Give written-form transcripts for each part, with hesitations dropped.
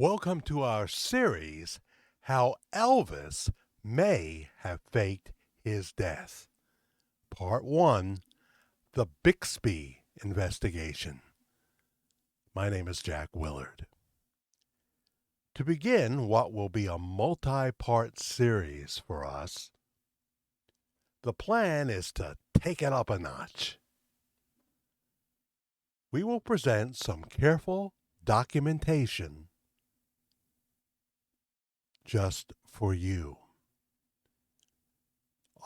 Welcome to our series, How Elvis May Have Faked His Death. Part 1, The Bixby Investigation. My name is Jack Willard. To begin what will be a multi-part series for us, the plan is to take it up a notch. We will present some careful documentation just for you,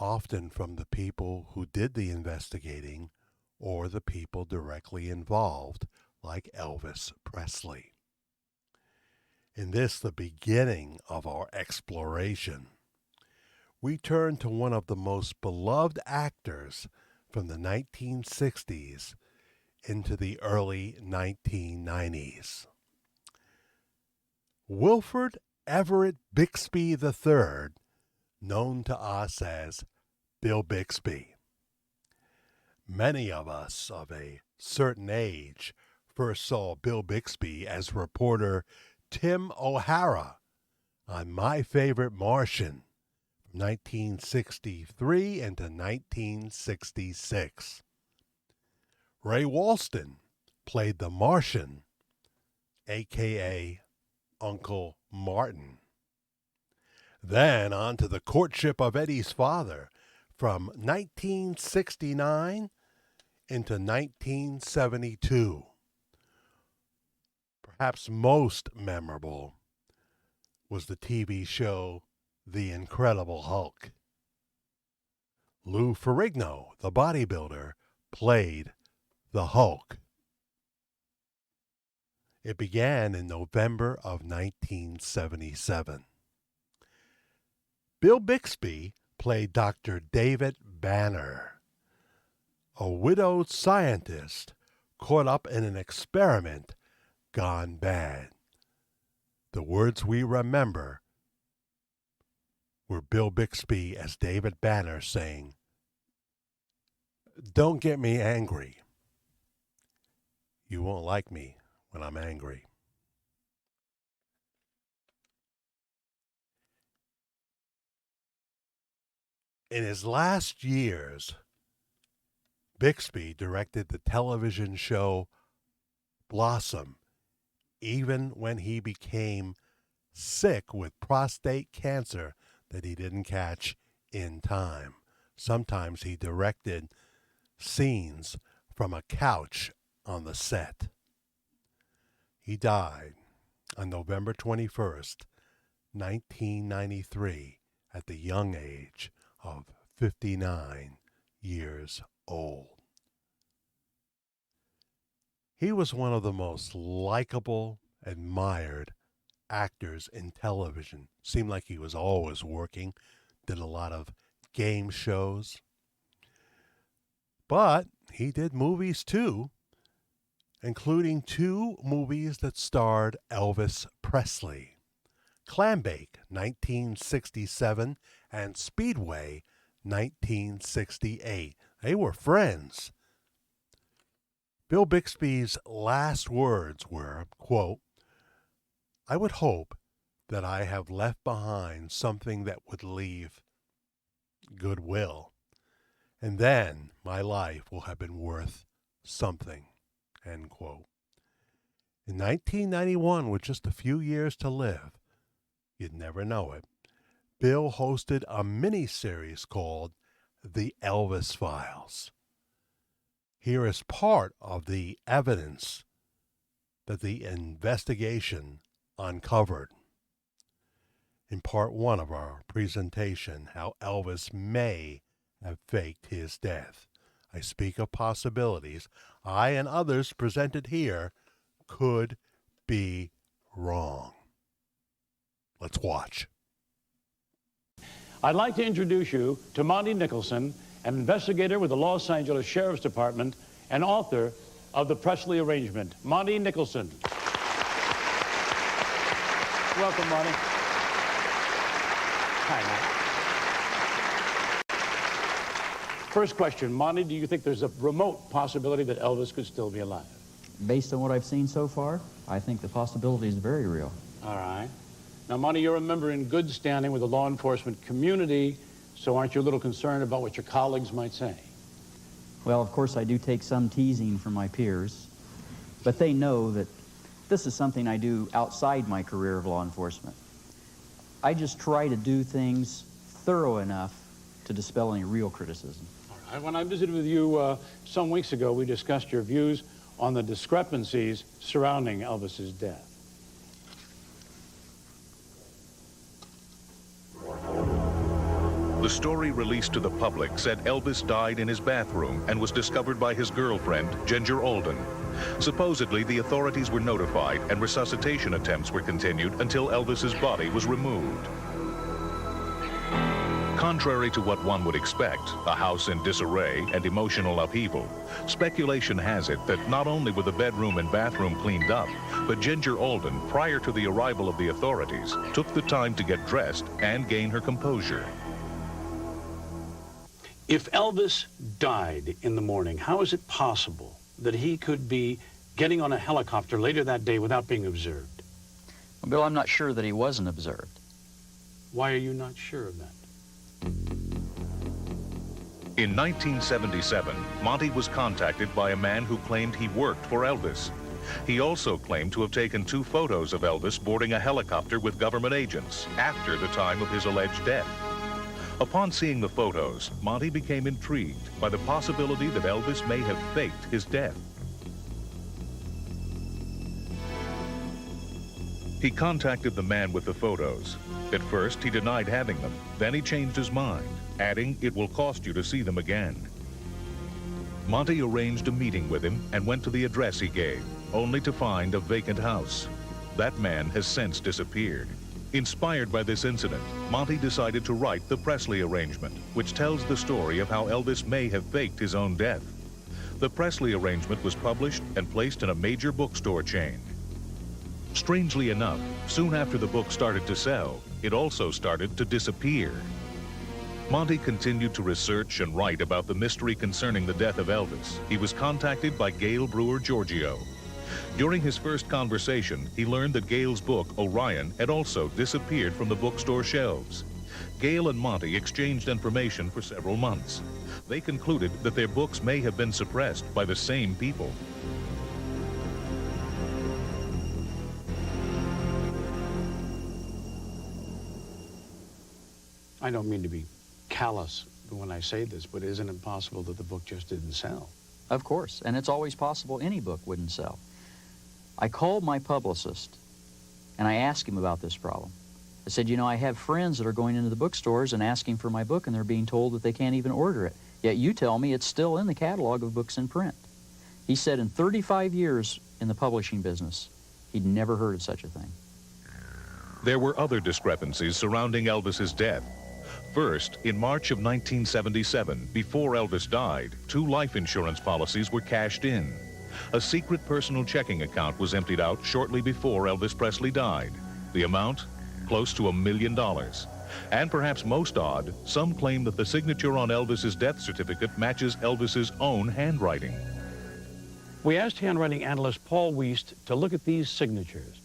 often from the people who did the investigating or the people directly involved, like Elvis Presley. In this, the beginning of our exploration, we turn to one of the most beloved actors from the 1960s into the early 1990s. Wilford Everett Bixby III, known to us as Bill Bixby. Many of us of a certain age first saw Bill Bixby as reporter Tim O'Hara on My Favorite Martian from 1963 into 1966. Ray Walston played the Martian, a.k.a. Uncle Martin. Then on to The Courtship of Eddie's Father from 1969 into 1972. Perhaps most memorable was the TV show The Incredible Hulk. Lou Ferrigno, the bodybuilder, played the Hulk. It began in November of 1977. Bill Bixby played Dr. David Banner, a widowed scientist caught up in an experiment gone bad. The words we remember were Bill Bixby as David Banner saying, "Don't get me angry. You won't like me when I'm angry." In his last years, Bixby directed the television show Blossom, even when he became sick with prostate cancer that he didn't catch in time. Sometimes he directed scenes from a couch on the set. He died on November 21st, 1993, at the young age of 59 years old. He was one of the most likable, admired actors in television. Seemed like he was always working, did a lot of game shows. But he did movies too, including 2 movies that starred Elvis Presley, Clambake, 1967, and Speedway, 1968. They were friends. Bill Bixby's last words were, quote, "I would hope that I have left behind something that would leave goodwill, and then my life will have been worth something," end quote. In 1991, with just a few years to live, you'd never know it, Bill hosted a mini-series called The Elvis Files. Here is part of the evidence that the investigation uncovered. In part 1 of our presentation, How Elvis May Have Faked His Death, I speak of possibilities I and others presented here could be wrong. Let's watch. I'd like to introduce you to Monty Nicholson, an investigator with the Los Angeles Sheriff's Department and author of The Presley Arrangement. Monty Nicholson. Welcome, Monty. Hi, Monty. First question, Monty, do you think there's a remote possibility that Elvis could still be alive? Based on what I've seen so far, I think the possibility is very real. All right. Now, Monty, you're a member in good standing with the law enforcement community, so aren't you a little concerned about what your colleagues might say? Well, of course, I do take some teasing from my peers, but they know that this is something I do outside my career of law enforcement. I just try to do things thorough enough to dispel any real criticism. All right. When I visited with you some weeks ago, we discussed your views on the discrepancies surrounding Elvis's death. The story released to the public said Elvis died in his bathroom and was discovered by his girlfriend, Ginger Alden. Supposedly, the authorities were notified and resuscitation attempts were continued until Elvis's body was removed. Contrary to what one would expect, a house in disarray and emotional upheaval, speculation has it that not only were the bedroom and bathroom cleaned up, but Ginger Alden, prior to the arrival of the authorities, took the time to get dressed and gain her composure. If Elvis died in the morning, how is it possible that he could be getting on a helicopter later that day without being observed? Well, Bill, I'm not sure that he wasn't observed. Why are you not sure of that? In 1977, Monty was contacted by a man who claimed he worked for Elvis. He also claimed to have taken 2 photos of Elvis boarding a helicopter with government agents after the time of his alleged death. Upon seeing the photos, Monty became intrigued by the possibility that Elvis may have faked his death. He contacted the man with the photos. At first, he denied having them. Then he changed his mind, adding, "It will cost you to see them again." Monty arranged a meeting with him and went to the address he gave, only to find a vacant house. That man has since disappeared. Inspired by this incident, Monty decided to write the Presley arrangement, which tells the story of how Elvis may have faked his own death. The Presley arrangement was published and placed in a major bookstore chain. Strangely enough, soon after the book started to sell, it also started to disappear. Monty continued to research and write about the mystery concerning the death of Elvis. He was contacted by Gail Brewer-Giorgio. During his first conversation, he learned that Gail's book, Orion, had also disappeared from the bookstore shelves. Gail and Monty exchanged information for several months. They concluded that their books may have been suppressed by the same people. I don't mean to be callous when I say this, but isn't it possible that the book just didn't sell? Of course, and it's always possible any book wouldn't sell. I called my publicist, and I asked him about this problem. I said, you know, I have friends that are going into the bookstores and asking for my book, and they're being told that they can't even order it. Yet you tell me it's still in the catalog of books in print. He said in 35 years in the publishing business, he'd never heard of such a thing. There were other discrepancies surrounding Elvis's death. First, in March of 1977, before Elvis died, 2 life insurance policies were cashed in. A secret personal checking account was emptied out shortly before Elvis Presley died. The amount? Close to $1 million. And perhaps most odd, some claim that the signature on Elvis's death certificate matches Elvis's own handwriting. We asked handwriting analyst Paul Wiest to look at these signatures,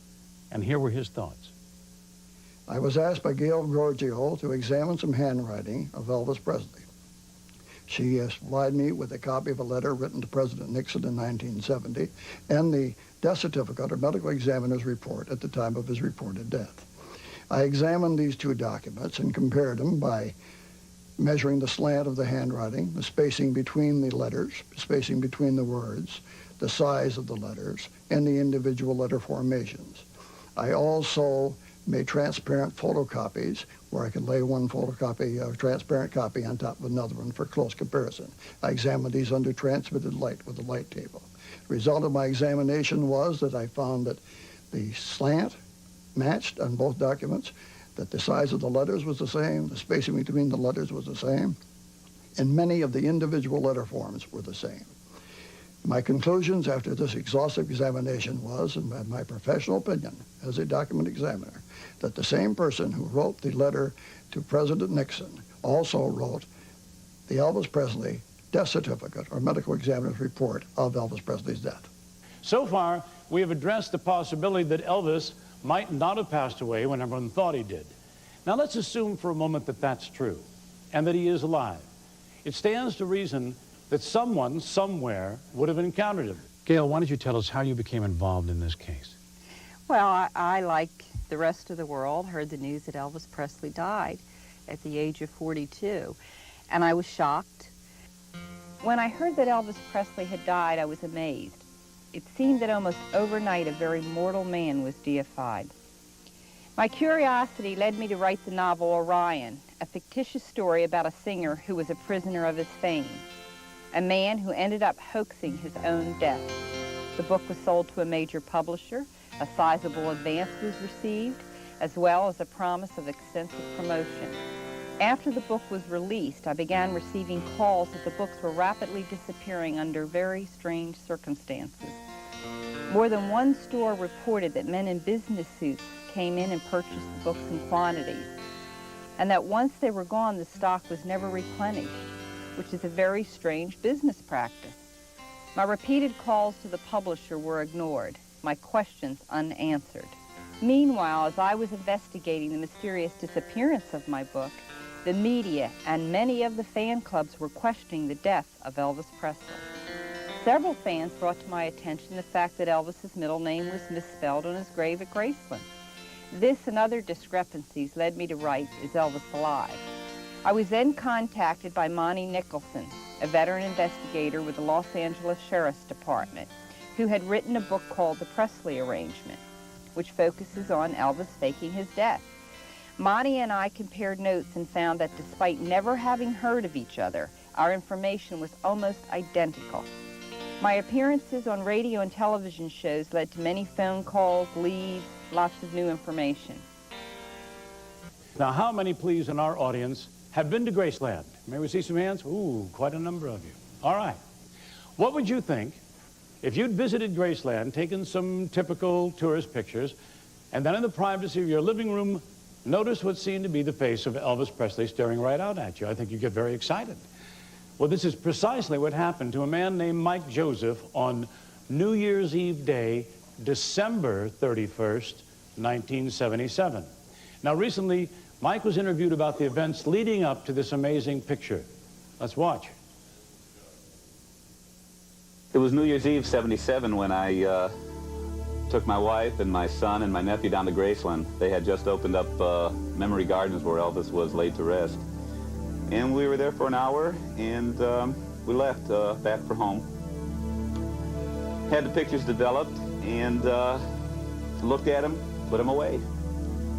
and here were his thoughts. I was asked by Gail Giorgio to examine some handwriting of Elvis Presley. She supplied me with a copy of a letter written to President Nixon in 1970 and the death certificate or medical examiner's report at the time of his reported death. I examined these 2 documents and compared them by measuring the slant of the handwriting, the spacing between the letters, spacing between the words, the size of the letters, and the individual letter formations. I also made transparent photocopies where I could lay one photocopy, a transparent copy on top of another one for close comparison. I examined these under transmitted light with a light table. The result of my examination was that I found that the slant matched on both documents, that the size of the letters was the same, the spacing between the letters was the same, and many of the individual letter forms were the same. My conclusions after this exhaustive examination was, in my professional opinion as a document examiner, that the same person who wrote the letter to President Nixon also wrote the Elvis Presley death certificate or medical examiner's report of Elvis Presley's death. So far, we have addressed the possibility that Elvis might not have passed away when everyone thought he did. Now let's assume for a moment that that's true and that he is alive. It stands to reason that someone somewhere would have encountered him. Gail, why don't you tell us how you became involved in this case? Well, I, like the rest of the world, heard the news that Elvis Presley died at the age of 42, and I was shocked. When I heard that Elvis Presley had died, I was amazed. It seemed that almost overnight a very mortal man was deified. My curiosity led me to write the novel Orion, a fictitious story about a singer who was a prisoner of his fame, a man who ended up hoaxing his own death. The book was sold to a major publisher, a sizable advance was received, as well as a promise of extensive promotion. After the book was released, I began receiving calls that the books were rapidly disappearing under very strange circumstances. More than one store reported that men in business suits came in and purchased the books in quantities, and that once they were gone, the stock was never replenished, which is a very strange business practice. My repeated calls to the publisher were ignored, my questions unanswered. Meanwhile, as I was investigating the mysterious disappearance of my book, the media and many of the fan clubs were questioning the death of Elvis Presley. Several fans brought to my attention the fact that Elvis's middle name was misspelled on his grave at Graceland. This and other discrepancies led me to write Is Elvis Alive? I was then contacted by Monty Nicholson, a veteran investigator with the Los Angeles Sheriff's Department, who had written a book called The Presley Arrangement, which focuses on Elvis faking his death. Monty and I compared notes and found that despite never having heard of each other, our information was almost identical. My appearances on radio and television shows led to many phone calls, leads, lots of new information. Now, how many, please, in our audience have been to Graceland? May we see some hands? Ooh, quite a number of you. All right. What would you think if you'd visited Graceland, taken some typical tourist pictures, and then in the privacy of your living room, notice what seemed to be the face of Elvis Presley staring right out at you? I think you'd get very excited. Well, this is precisely what happened to a man named Mike Joseph on New Year's Eve Day, December 31st, 1977. Now, recently, Mike was interviewed about the events leading up to this amazing picture. Let's watch. It was New Year's Eve, 77, when I took my wife and my son and my nephew down to Graceland. They had just opened up Memory Gardens where Elvis was laid to rest. And we were there for an hour, and we left back for home. Had the pictures developed, and looked at them, put them away.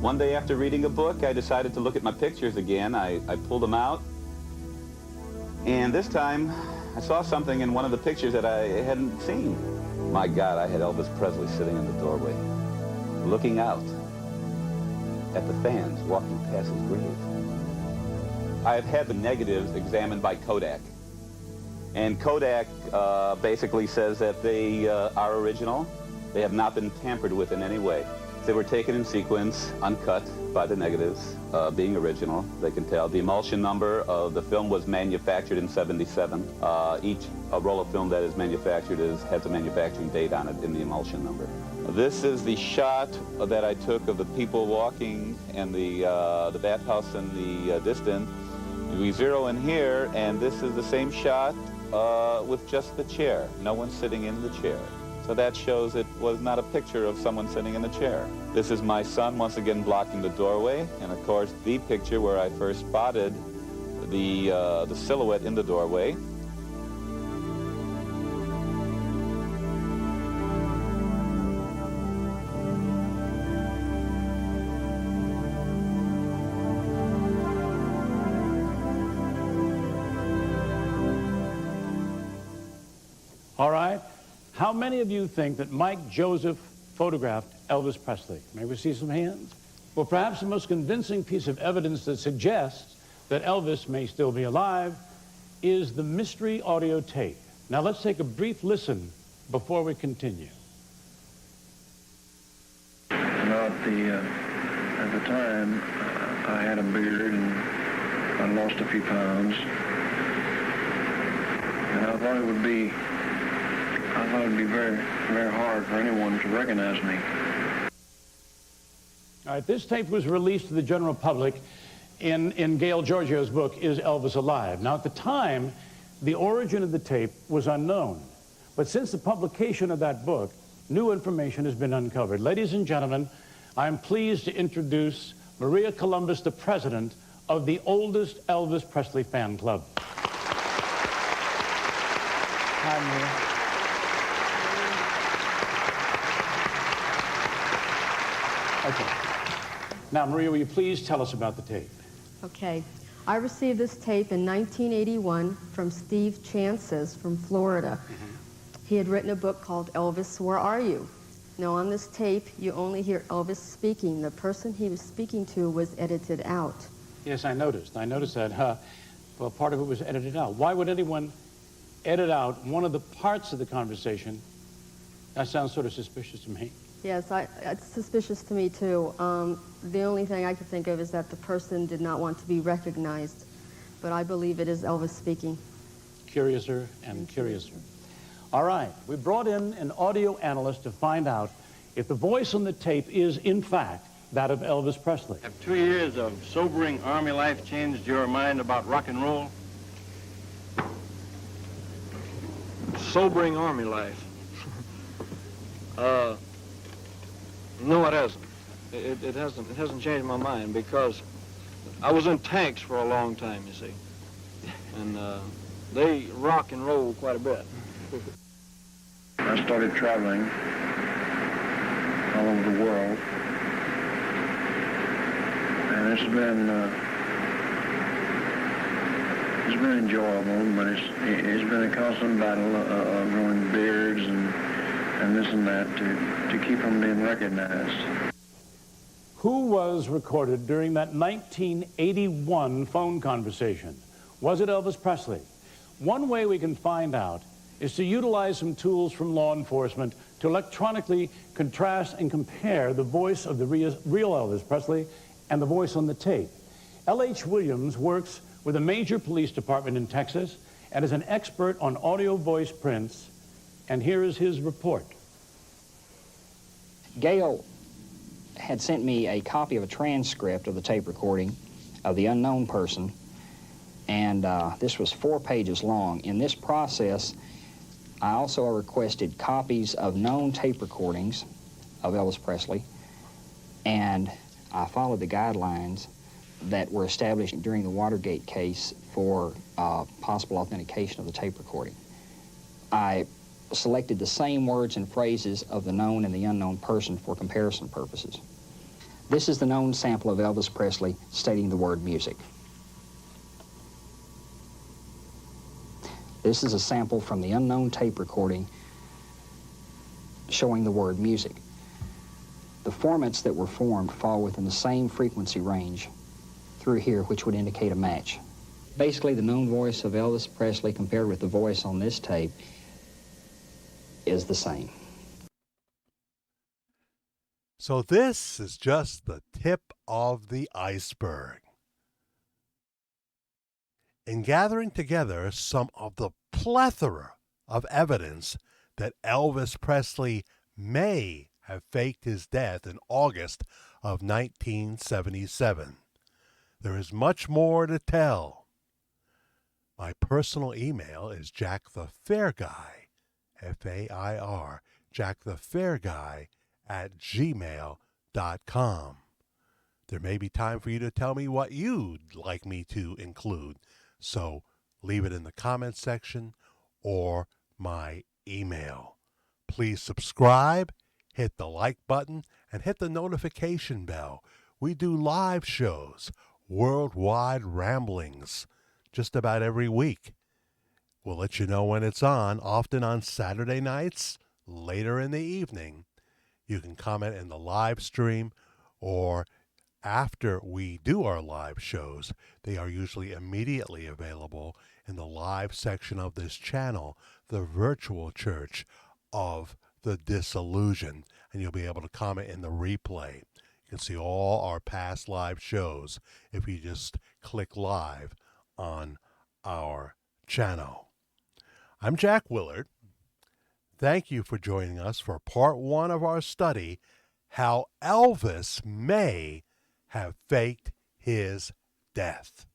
One day after reading a book, I decided to look at my pictures again. I pulled them out, and this time I saw something in one of the pictures that I hadn't seen. My God, I had Elvis Presley sitting in the doorway, looking out at the fans walking past his grave. I've had the negatives examined by Kodak. And Kodak basically says that they are original. They have not been tampered with in any way. They were taken in sequence, uncut by the negatives, being original. They can tell. The emulsion number of the film was manufactured in 77. Each roll of film that is manufactured has a manufacturing date on it in the emulsion number. This is the shot that I took of the people walking and the bathhouse in the distance. We zero in here, and this is the same shot with just the chair. No one sitting in the chair. So that shows it was not a picture of someone sitting in the chair. This is my son once again blocking the doorway, and of course the picture where I first spotted the silhouette in the doorway. All right. How many of you think that Mike Joseph photographed Elvis Presley? May we see some hands? Well, perhaps the most convincing piece of evidence that suggests that Elvis may still be alive is the mystery audio tape. Now, let's take a brief listen before we continue. Well, at the time, I had a beard and I lost a few pounds. And I thought it would be very, very hard for anyone to recognize me. All right, this tape was released to the general public in Gail Giorgio's book, Is Elvis Alive? Now, at the time, the origin of the tape was unknown. But since the publication of that book, new information has been uncovered. Ladies and gentlemen, I'm pleased to introduce Maria Columbus, the president of the oldest Elvis Presley fan club. Hi, Maria. Okay. Now, Maria, will you please tell us about the tape? Okay. I received this tape in 1981 from Steve Chances from Florida. He had written a book called Elvis, Where Are You? Now, on this tape, you only hear Elvis speaking. The person he was speaking to was edited out. Yes, I noticed. I noticed that. Well, part of it was edited out. Why would anyone edit out one of the parts of the conversation? That sounds sort of suspicious to me. Yes, it's suspicious to me, too. The only thing I could think of is that the person did not want to be recognized. But I believe it is Elvis speaking. Curiouser and curiouser. All right, we brought in an audio analyst to find out if the voice on the tape is, in fact, that of Elvis Presley. Have 2 years of sobering Army life changed your mind about rock and roll? Sobering Army life? No, it hasn't. It hasn't changed my mind because I was in tanks for a long time, you see. And they rock and roll quite a bit. I started traveling all over the world, and it's been enjoyable, but it's been a constant battle of growing beards and this and that to keep from being recognized. Who was recorded during that 1981 phone conversation? Was it Elvis Presley? One way we can find out is to utilize some tools from law enforcement to electronically contrast and compare the voice of the real Elvis Presley and the voice on the tape. L.H. Williams works with a major police department in Texas and is an expert on audio voice prints, and here is his report. Gail had sent me a copy of a transcript of the tape recording of the unknown person, and this was 4 pages long. In this process, I also requested copies of known tape recordings of Elvis Presley, and I followed the guidelines that were established during the Watergate case for possible authentication of the tape recording. I selected the same words and phrases of the known and the unknown person for comparison purposes. This is the known sample of Elvis Presley stating the word music. This is a sample from the unknown tape recording showing the word music. The formats that were formed fall within the same frequency range through here, which would indicate a match. Basically, the known voice of Elvis Presley compared with the voice on this tape is the same. So this is just the tip of the iceberg. In gathering together some of the plethora of evidence that Elvis Presley may have faked his death in August of 1977, there is much more to tell. My personal email is jackthefairguy, F-A-I-R, jackthefairguy @gmail.com. There may be time for you to tell me what you'd like me to include, so leave it in the comments section or my email. Please subscribe, hit the like button, and hit the notification bell. We do live shows, worldwide ramblings, just about every week. We'll let you know when it's on, often on Saturday nights, later in the evening. You can comment in the live stream, or after we do our live shows, they are usually immediately available in the live section of this channel, the virtual church of the disillusioned, and you'll be able to comment in the replay. You can see all our past live shows if you just click live on our channel. I'm Jack Willard. Thank you for joining us for part 1 of our study, how Elvis may have faked his death.